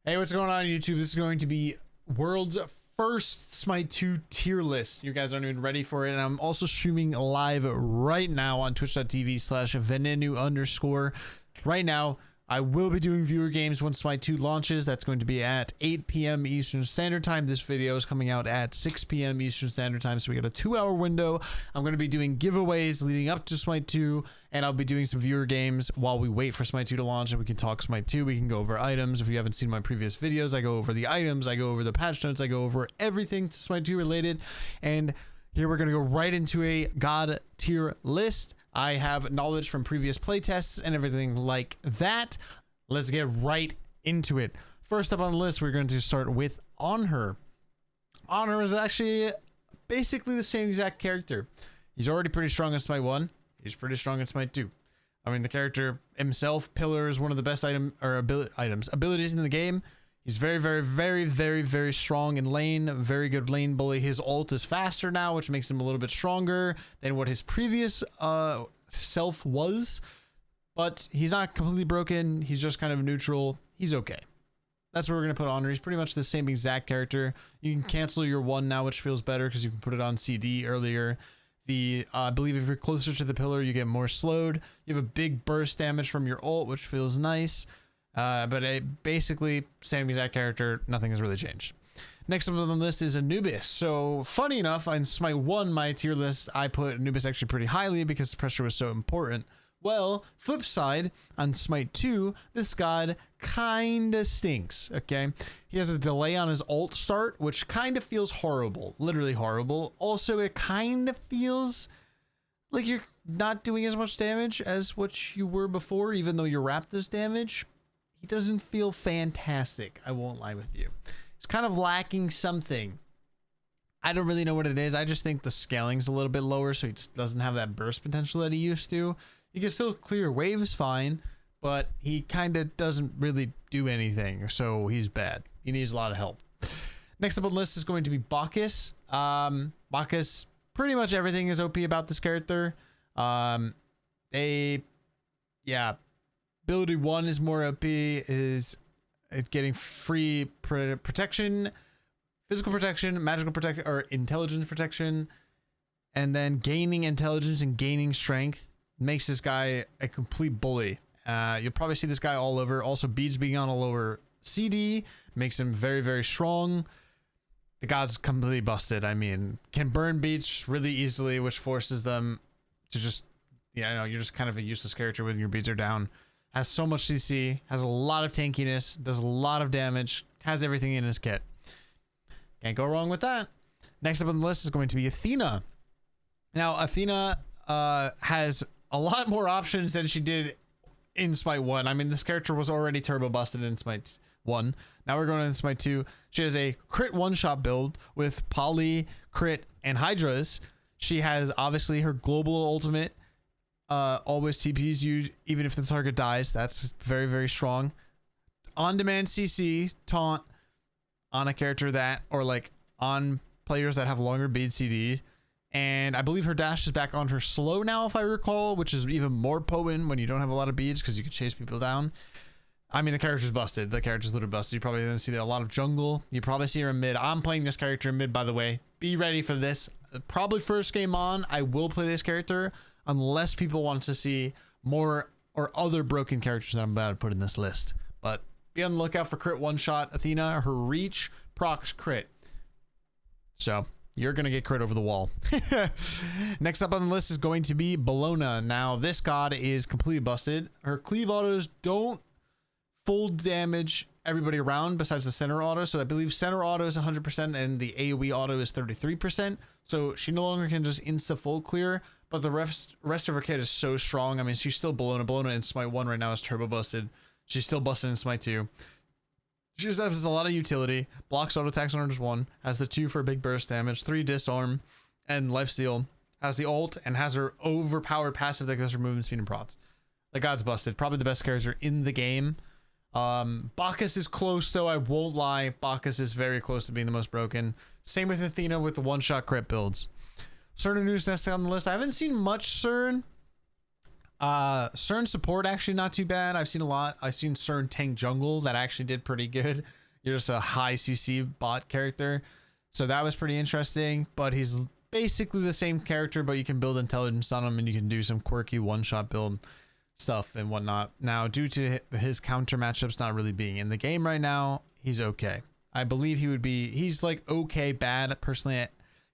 Hey, what's going on YouTube? This is going to be world's first Smite 2 tier list. You guys aren't even ready for it. And I'm also streaming live right now on twitch.tv/Venenu_. Right now, I will be doing viewer games when Smite 2 launches. That's going to be at 8 p.m. Eastern Standard Time. This video is coming out at 6 p.m. Eastern Standard Time, so we got a 2-hour window. I'm going to be doing giveaways leading up to Smite 2, and I'll be doing some viewer games while we wait for Smite 2 to launch, and we can talk Smite 2. We can go over items. If you haven't seen my previous videos, I go over the items, I go over the patch notes, I go over everything to Smite 2 related, and here we're going to go right into a God tier list. I have knowledge from previous playtests and everything like that. Let's get right into it. First up on the list, we're going to start with Anhur. Anhur is actually basically the same exact character. He's already pretty strong in Smite 1. He's pretty strong in Smite 2. I mean, the character himself, Pillar, is one of the best abilities in the game. He's very strong in lane, very good lane bully. His ult is faster now, which makes him a little bit stronger than what his previous self was. But he's not completely broken. He's just kind of neutral. He's okay. That's what we're going to put on. He's pretty much the same exact character. You can cancel your 1 now, which feels better because you can put it on CD earlier. I believe if you're closer to the pillar, you get more slowed. You have a big burst damage from your ult, which feels nice. Basically, same exact character. Nothing has really changed. Next up on the list is Anubis. So, funny enough, on Smite 1, my tier list, I put Anubis actually pretty highly because pressure was so important. Well, flip side, on Smite 2, this god kinda stinks, okay? He has a delay on his ult start, which kinda feels horrible. Literally horrible. Also, it kinda feels like you're not doing as much damage as what you were before, even though you wrapped this damage. He doesn't feel fantastic, I won't lie with you. He's kind of lacking something. I don't really know what it is. I just think the scaling's a little bit lower, so he just doesn't have that burst potential that he used to. He can still clear waves fine, but he kind of doesn't really do anything, so he's bad. He needs a lot of help. Next up on the list is going to be Bacchus. Bacchus, pretty much everything is OP about this character. Ability 1 is more OP, is getting free protection, physical protection, magical protection, or intelligence protection, and then gaining intelligence and gaining strength makes this guy a complete bully. You'll probably see this guy all over. Also, beads being on a lower CD makes him very strong. The god's completely busted. I mean, can burn beads really easily, which forces them to just, you're just kind of a useless character when your beads are down. Has so much CC, has a lot of tankiness, does a lot of damage, has everything in his kit. Can't go wrong with that. Next up on the list is going to be Athena. Now, Athena has a lot more options than she did in Smite 1. I mean, this character was already turbo busted in Smite 1. Now we're going into Smite 2. She has a crit one-shot build with poly, crit, and hydras. She has, obviously, her global ultimate. Always TPs you even if the target dies. That's very strong. On-demand CC taunt on a character that, or like on players that have longer bead CDs. And I believe her dash is back on her slow now, if I recall, which is even more potent when you don't have a lot of beads because you can chase people down. I mean, the character's busted. The character's literally busted. You probably didn't see a lot of jungle. You probably see her in mid. I'm playing this character in mid, by the way. Be ready for this. Probably first game on, I will play this character unless people want to see more or other broken characters that I'm about to put in this list. But be on the lookout for crit one-shot Athena. Her reach procs crit. So you're going to get crit over the wall. Next up on the list is going to be Bellona. Now, this god is completely busted. Her cleave autos don't full damage everybody around besides the center auto. So I believe center auto is 100% and the AoE auto is 33%. So she no longer can just insta full clear, but the rest of her kit is so strong. I mean, she's still Bellona. Bellona in Smite 1 right now is turbo busted. She's still busted in Smite 2. She just has a lot of utility. Blocks auto attacks on her just 1. Has the 2 for big burst damage, 3 disarm, and lifesteal. Has the ult and has her overpowered passive that goes for movement speed and prots. The god's busted. Probably the best character in the game. Bacchus is close though, I won't lie. Bacchus is very close to being the most broken. Same with Athena with the one-shot crit builds. Cernunnos next on the list. I haven't seen much Cern. Cern support actually not too bad. I've seen a lot. I've seen Cern tank jungle that actually did pretty good. You're just a high CC bot character, so that was pretty interesting. But he's basically the same character, but you can build intelligence on him and you can do some quirky one-shot build stuff and whatnot. Now, due to his counter matchups not really being in the game right now, he's okay. I believe he would be. He's like okay, bad. Personally,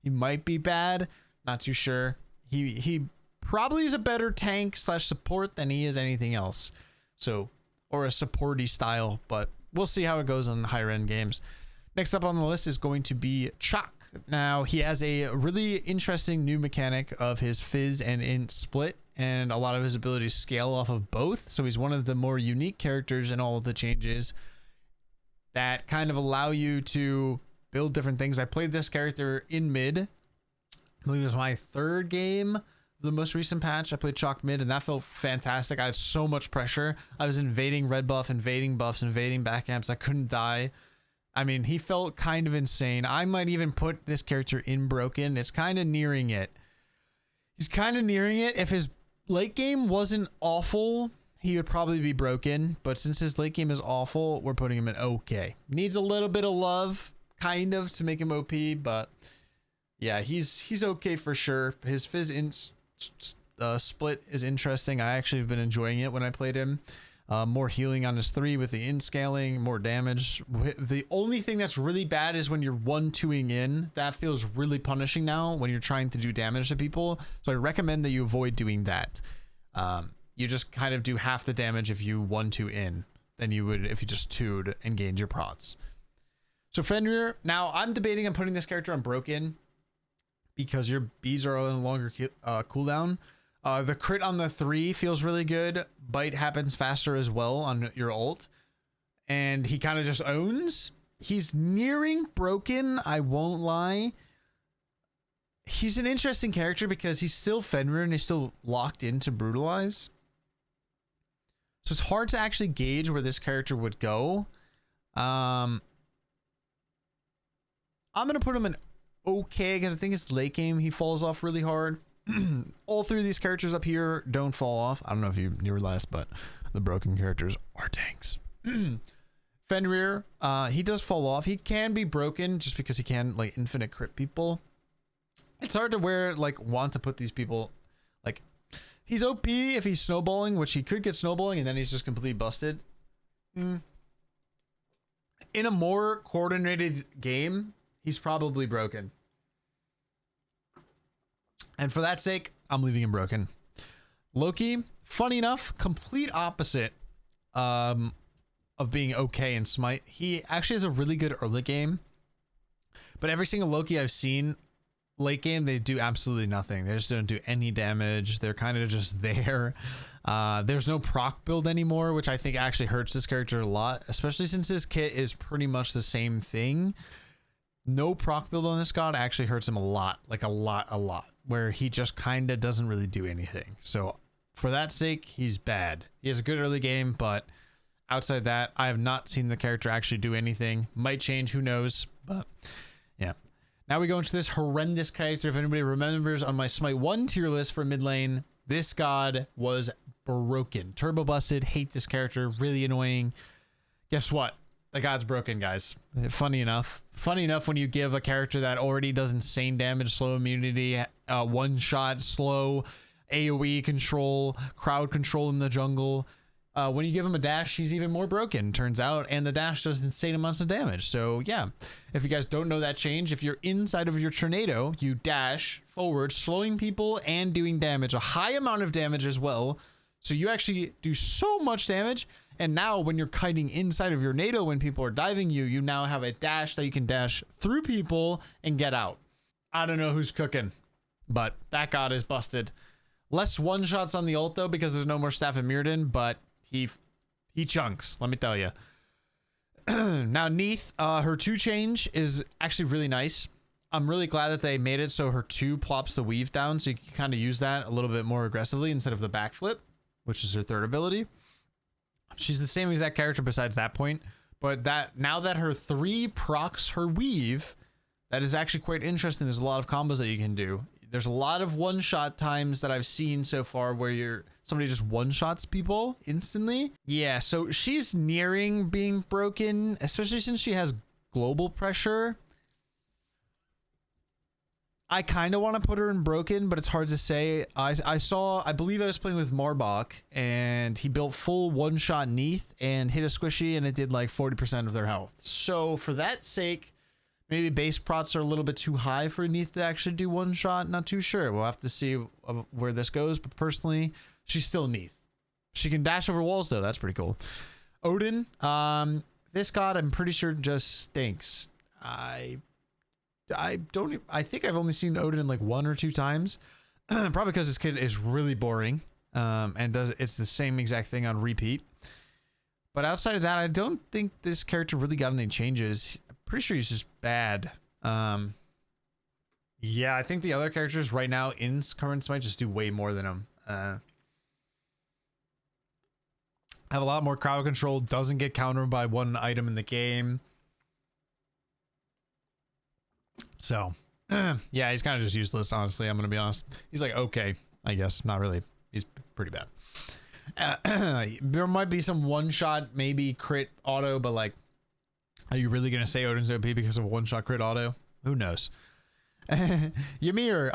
he might be bad. Not too sure. He probably is a better tank / support than he is anything else. So, or a supporty style, but we'll see how it goes on higher end games. Next up on the list is going to be Chaac. Now, he has a really interesting new mechanic of his Fizz and Int split, and a lot of his abilities scale off of both. So he's one of the more unique characters in all of the changes that kind of allow you to build different things. I played this character in mid. I believe it was my third game of the most recent patch. I played Chaac mid, and that felt fantastic. I had so much pressure. I was invading red buff, invading buffs, invading back amps. I couldn't die. I mean, he felt kind of insane. I might even put this character in broken. It's kind of nearing it. He's kind of nearing it. If his late game wasn't awful, he would probably be broken. But since his late game is awful, we're putting him in okay. Needs a little bit of love, kind of, to make him OP. But yeah, he's okay for sure. His Fizz Int split is interesting. I actually have been enjoying it when I played him. More healing on his 3 with the in scaling, more damage. The only thing that's really bad is when you're 1-2ing in. That feels really punishing now when you're trying to do damage to people. So I recommend that you avoid doing that. You just kind of do half the damage if you 1-2 in than you would if you just 2'd and gained your prots. So Fenrir, now I'm debating on putting this character on broken because your beads are on a longer cooldown. The crit on the 3 feels really good. Bite happens faster as well on your ult. And he kind of just owns. He's nearing broken, I won't lie. He's an interesting character because he's still Fenrir and he's still locked into Brutalize. So it's hard to actually gauge where this character would go. I'm going to put him in okay because I think his late game he falls off really hard. All 3 of these characters up here don't fall off. I don't know if you realized, but the broken characters are tanks. Fenrir, he does fall off. He can be broken just because he can like infinite crit people. It's hard to want to put these people like he's OP if he's snowballing, which he could get snowballing and then he's just completely busted. In a more coordinated game, he's probably broken. And for that sake, I'm leaving him broken. Loki, funny enough, complete opposite of being okay in Smite. He actually has a really good early game. But every single Loki I've seen, late game, they do absolutely nothing. They just don't do any damage. They're kind of just there. There's no proc build anymore, which I think actually hurts this character a lot, especially since his kit is pretty much the same thing. No proc build on this god actually hurts him a lot, like a lot, where he just kind of doesn't really do anything. So for that sake, he's bad. He has a good early game, but outside that, I have not seen the character actually do anything. Might change, who knows, but yeah. Now we go into this horrendous character. If anybody remembers on my Smite 1 tier list for mid lane, this god was broken. Turbo busted, hate this character, really annoying. Guess what? The god's broken, guys. Funny enough when you give a character that already does insane damage, slow immunity, one shot, slow AoE control, crowd control in the jungle. When you give him a dash, he's even more broken, turns out, and the dash does insane amounts of damage. So yeah, if you guys don't know that change, if you're inside of your tornado, you dash forward, slowing people and doing damage, a high amount of damage as well. So you actually do so much damage. And now when you're kiting inside of your NATO, when people are diving you, you now have a dash that you can dash through people and get out. I don't know who's cooking, but that god is busted. Less one shots on the ult though, because there's no more staff of Mirrodin, but he chunks, let me tell you. Now Neith, her 2 change is actually really nice. I'm really glad that they made it so her 2 plops the weave down, so you can kind of use that a little bit more aggressively instead of the backflip, which is her 3rd ability. She's the same exact character besides that point, but now that her 3 procs her weave, that is actually quite interesting. There's a lot of combos that you can do. There's a lot of one-shot times that I've seen so far where somebody just one-shots people instantly. Yeah, so she's nearing being broken, especially since she has global pressure. I kind of want to put her in broken, but it's hard to say. I believe I was playing with Marbach, and he built full one-shot Neith and hit a squishy, and it did like 40% of their health. So for that sake, maybe base prots are a little bit too high for Neith to actually do one-shot. Not too sure. We'll have to see where this goes, but personally, she's still Neith. She can dash over walls, though. That's pretty cool. Odin, this god, I'm pretty sure just stinks. I think I've only seen Odin like 1 or 2 times. Probably because this kid is really boring. And it's the same exact thing on repeat. But outside of that, I don't think this character really got any changes. I'm pretty sure he's just bad. Yeah, I think the other characters right now in current Smite just do way more than him. Have a lot more crowd control, doesn't get countered by one item in the game. So, yeah, he's kind of just useless, honestly. I'm going to be honest. He's like, okay, I guess. Not really. He's pretty bad. There might be some one-shot, maybe crit auto, but like, are you really going to say Odin's OP because of one-shot crit auto? Who knows? Ymir.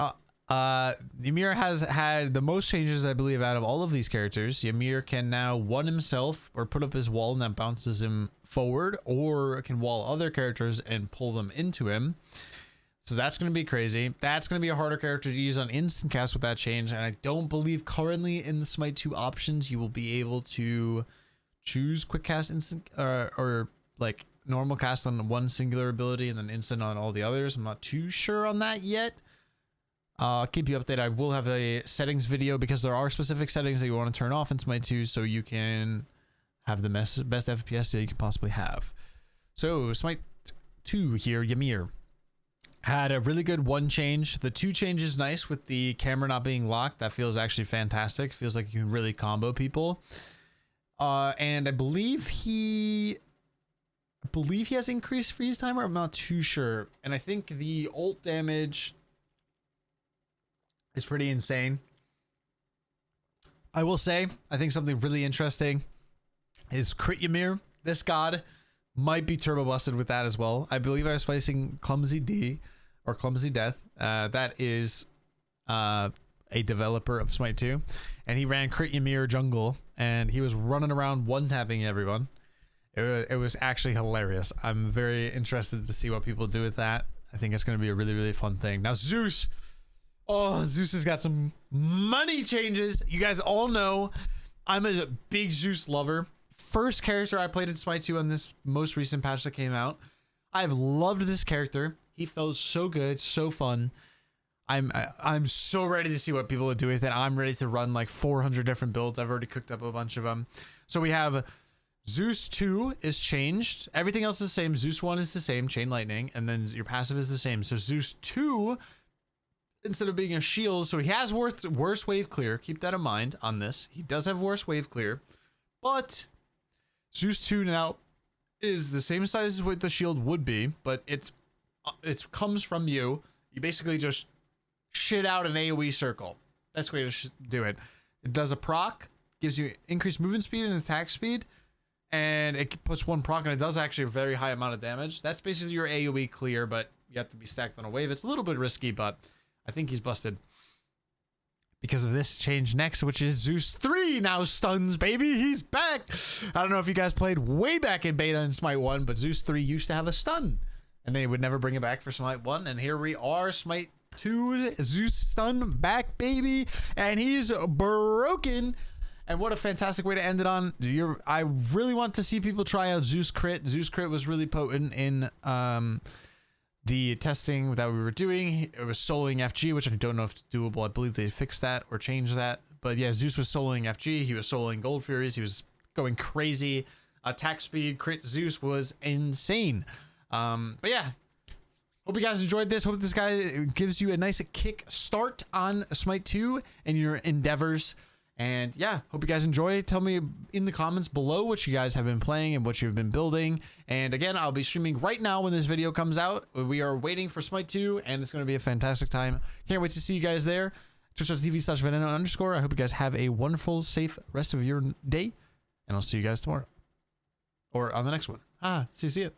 Ymir has had the most changes, I believe, out of all of these characters. Ymir can now one himself or put up his wall and that bounces him forward, or can wall other characters and pull them into him. So that's going to be crazy. That's going to be a harder character to use on instant cast with that change. And I don't believe currently in the Smite 2 options, you will be able to choose quick cast instant or like normal cast on one singular ability and then instant on all the others. I'm not too sure on that yet. I'll keep you updated. I will have a settings video because there are specific settings that you want to turn off in Smite 2 so you can have the best FPS that you can possibly have. So Smite 2 here, Ymir had a really good one change. The 2 change is nice with the camera not being locked. That feels actually fantastic. Feels like you can really combo people. And I believe he has increased freeze timer. I'm not too sure. And I think the ult damage is pretty insane. I will say, I think something really interesting is crit Ymir. This god might be turbo busted with that as well. I believe I was facing Clumsy D or Clumsy Death. That is a developer of Smite 2, and he ran crit Ymir jungle, and he was running around one-tapping everyone. It was actually hilarious. I'm very interested to see what people do with that. I think it's going to be a really, really fun thing. Now, Zeus. Oh, Zeus has got some money changes. You guys all know I'm a big Zeus lover. First character I played in Smite 2 on this most recent patch that came out. I've loved this character. He felt so good, so fun. I'm so ready to see what people will do with it. I'm ready to run like 400 different builds. I've already cooked up a bunch of them. So we have Zeus 2 is changed. Everything else is the same. Zeus 1 is the same, Chain Lightning, and then your passive is the same. So Zeus 2, instead of being a shield, so he has worse wave clear. Keep that in mind on this. He does have worse wave clear, but Zeus 2 now is the same size as what the shield would be, but it comes from you. You basically just shit out an AoE circle. That's the way to do it. It does a proc, gives you increased movement speed and attack speed, and it puts 1 proc, and it does actually a very high amount of damage. That's basically your AoE clear, but you have to be stacked on a wave. It's a little bit risky, but I think he's busted because of this change next, which is Zeus 3 now stuns, baby. He's back. I don't know if you guys played way back in beta in Smite 1, but Zeus 3 used to have a stun, and they would never bring it back for Smite 1, and here we are, Smite 2, Zeus stun back, baby, and he's broken. And what a fantastic way to end it on. I really want to see people try out Zeus crit. Zeus crit was really potent in the testing that we were doing. It was soloing FG, which I don't know if it's doable. I believe they fixed that or changed that. But yeah, Zeus was soloing FG. He was soloing Gold Furies. He was going crazy. Attack speed, crit Zeus was insane. But yeah, hope you guys enjoyed this. Hope this guy gives you a nice kick start on Smite 2 and your endeavors. And yeah, hope you guys enjoy. Tell me in the comments below what you guys have been playing and what you've been building. And again, I'll be streaming right now when this video comes out. We are waiting for Smite 2, and it's going to be a fantastic time. Can't wait to see you guys there. Twitch.tv/Venenu_. I hope you guys have a wonderful, safe rest of your day, and I'll see you guys tomorrow. Or on the next one. See you.